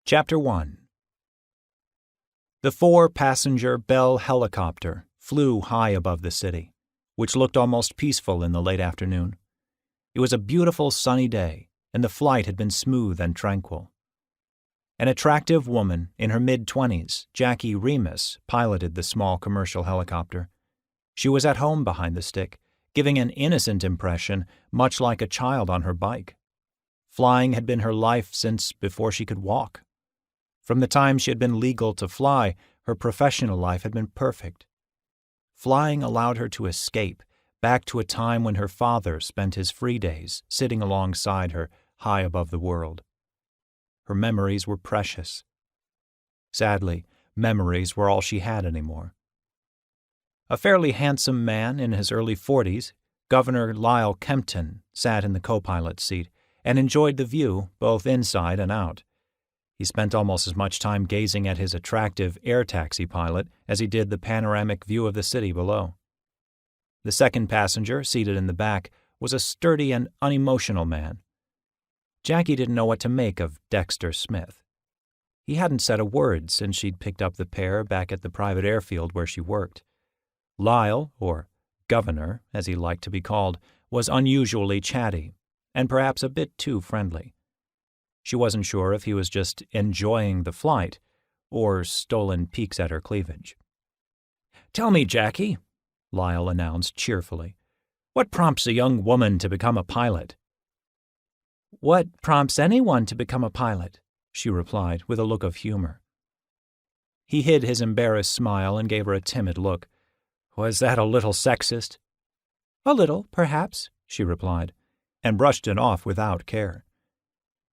Chapter 1. The 4-passenger Bell helicopter flew high above the city, which looked almost peaceful in the late afternoon. It was a beautiful sunny day, and the flight had been smooth and tranquil. An attractive woman in her mid-20s, Jackie Remus, piloted the small commercial helicopter. She was at home behind the stick, giving an innocent impression, much like a child on her bike. Flying had been her life since before she could walk. From the time she had been legal to fly, her professional life had been perfect. Flying allowed her to escape back to a time when her father spent his free days sitting alongside her high above the world. Her memories were precious. Sadly, memories were all she had anymore. A fairly handsome man in his early 40s, Governor Lyle Kempton, sat in the co-pilot seat and enjoyed the view both inside and out. He spent almost as much time gazing at his attractive air taxi pilot as he did the panoramic view of the city below. The second passenger, seated in the back, was a sturdy and unemotional man. Jackie didn't know what to make of Dexter Smith. He hadn't said a word since she'd picked up the pair back at the private airfield where she worked. Lyle, or Governor, as he liked to be called, was unusually chatty, and perhaps a bit too friendly. She wasn't sure if he was just enjoying the flight or stolen peeks at her cleavage. "Tell me, Jackie," Lyle announced cheerfully, "what prompts a young woman to become a pilot?" "What prompts anyone to become a pilot?" she replied with a look of humor. He hid his embarrassed smile and gave her a timid look. "Was that a little sexist?" "A little, perhaps," she replied, and brushed it off without care.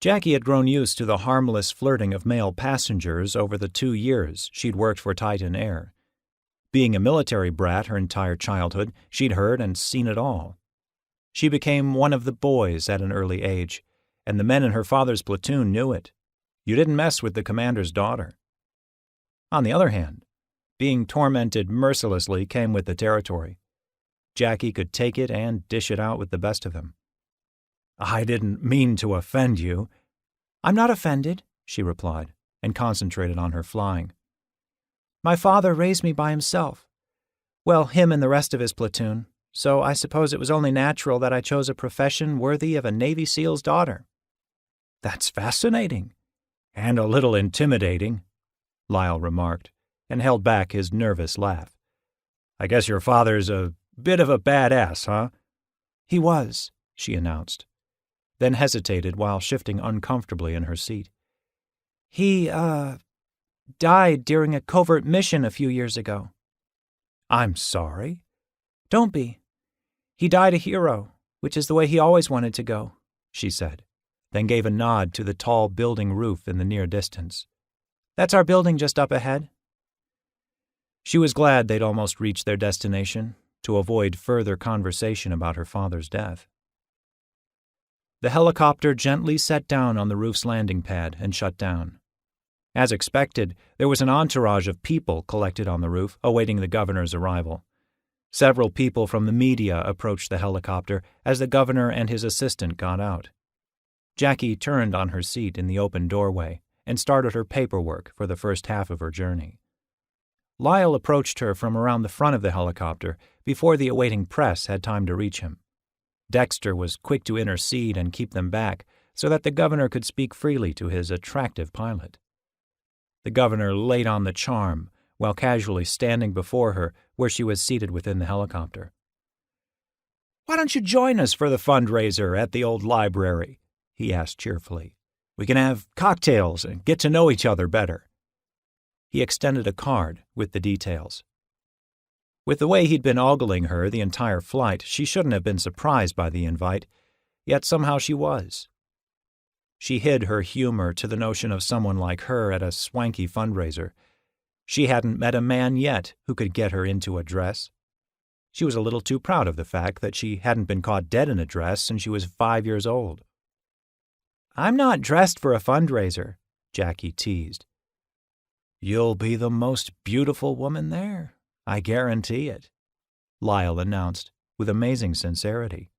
Jackie had grown used to the harmless flirting of male passengers over the 2 years she'd worked for Titan Air. Being a military brat her entire childhood, she'd heard and seen it all. She became one of the boys at an early age, and the men in her father's platoon knew it. You didn't mess with the commander's daughter. On the other hand, being tormented mercilessly came with the territory. Jackie could take it and dish it out with the best of them. "I didn't mean to offend you." "I'm not offended," she replied, and concentrated on her flying. "My father raised me by himself. Well, him and the rest of his platoon, so I suppose it was only natural that I chose a profession worthy of a Navy SEAL's daughter." "That's fascinating, and a little intimidating," Lyle remarked, and held back his nervous laugh. "I guess your father's a bit of a badass, huh?" "He was," she announced, then hesitated while shifting uncomfortably in her seat. He died during a covert mission a few years ago." "I'm sorry." "Don't be. He died a hero, which is the way he always wanted to go," she said, then gave a nod to the tall building roof in the near distance. "That's our building just up ahead." She was glad they'd almost reached their destination, to avoid further conversation about her father's death. The helicopter gently set down on the roof's landing pad and shut down. As expected, there was an entourage of people collected on the roof, awaiting the governor's arrival. Several people from the media approached the helicopter as the governor and his assistant got out. Jackie turned on her seat in the open doorway and started her paperwork for the first half of her journey. Lyle approached her from around the front of the helicopter before the awaiting press had time to reach him. Dexter was quick to intercede and keep them back so that the governor could speak freely to his attractive pilot. The governor laid on the charm while casually standing before her where she was seated within the helicopter. "Why don't you join us for the fundraiser at the old library?" he asked cheerfully. "We can have cocktails and get to know each other better." He extended a card with the details. With the way he'd been ogling her the entire flight, she shouldn't have been surprised by the invite, yet somehow she was. She hid her humor to the notion of someone like her at a swanky fundraiser. She hadn't met a man yet who could get her into a dress. She was a little too proud of the fact that she hadn't been caught dead in a dress since she was 5 years old. "I'm not dressed for a fundraiser," Jackie teased. "You'll be the most beautiful woman there, I guarantee it," Lyle announced with amazing sincerity.